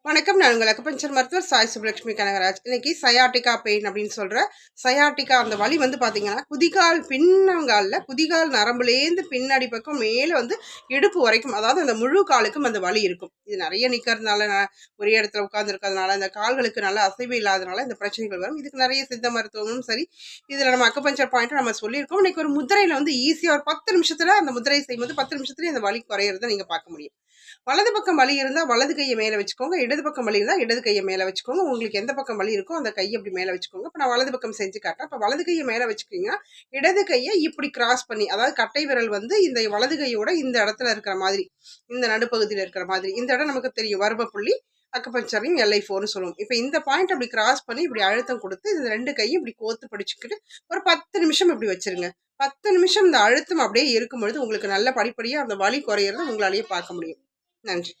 வணக்கம். நான் உங்கள் அக்குபஞ்சர் மருத்துவர் சாய் சுப்புலட்சுமி கனகராஜ். இன்னைக்கு சயாட்டிகா பெயின் அப்படின்னு சொல்ற சயாட்டிகா அந்த வலி வந்து பார்த்தீங்கன்னா, குதிகால் பின்னங்கால்ல குதிகால் நரம்புலேருந்து பின்னாடி பக்கம் மேலே வந்து இடுப்பு வரைக்கும், அதாவது அந்த முழு காலுக்கும் அந்த வலி இருக்கும். இது நிறைய நிற்கிறதுனால, ஒரே இடத்துல உட்காந்துருக்கிறதுனால, இந்த கால்களுக்கு நல்ல அசைவு இல்லாதனால இந்த பிரச்சனைகள் வரும். இதுக்கு நிறைய சித்த மருத்துவமும் சரி, இதில் நம்ம அக்குபஞ்சர் பாயிண்ட்டும் நம்ம சொல்லியிருக்கோம். இன்னைக்கு ஒரு முத்திரையில் வந்து ஈஸியாக ஒரு 10 நிமிஷத்தில் அந்த முத்திரை செய்யும்போது 10 நிமிஷத்துலேயே அந்த வலி குறையிறத நீங்கள் பார்க்க முடியும். வலது பக்கம் வலி இருந்தால் வலது கையை மேலே வச்சுக்கோங்க. இடது பக்கம் வலி இருந்தால் இடது கையை மேலே வச்சுக்கோங்க. உங்களுக்கு எந்த பக்கம் வலி இருக்கோ அந்த கையை அப்படி மேலே வச்சுக்கோங்க. இப்போ நான் வலது பக்கம் செஞ்சு காட்டுறேன். இப்போ வலது கையை மேலே வச்சுக்கிங்கன்னா, இடது கையை இப்படி கிராஸ் பண்ணி, அதாவது கட்டை விரல் வந்து இந்த வலது கையோட இந்த இடத்துல இருக்கிற மாதிரி, இந்த நடுப்பகுதியில் இருக்கிற மாதிரி, இந்த இடம் நமக்கு தெரியும் வர்ம புள்ளி, அக்குபஞ்சரின் LI4ன்னு சொல்லுவோம். இப்போ இந்த பாயிண்ட் அப்படி கிராஸ் பண்ணி இப்படி அழுத்தம் கொடுத்து இந்த 2 கையும் இப்படி கோத்து பிடிச்சிக்கிட்டு ஒரு 10 நிமிஷம் இப்படி வச்சிருங்க. 10 நிமிஷம் இந்த அழுத்தம் அப்படியே இருக்கும் பொழுது உங்களுக்கு நல்ல படிப்படியாக அந்த வலி குறையிறத உங்களாலேயே பார்க்க முடியும். நன்றி.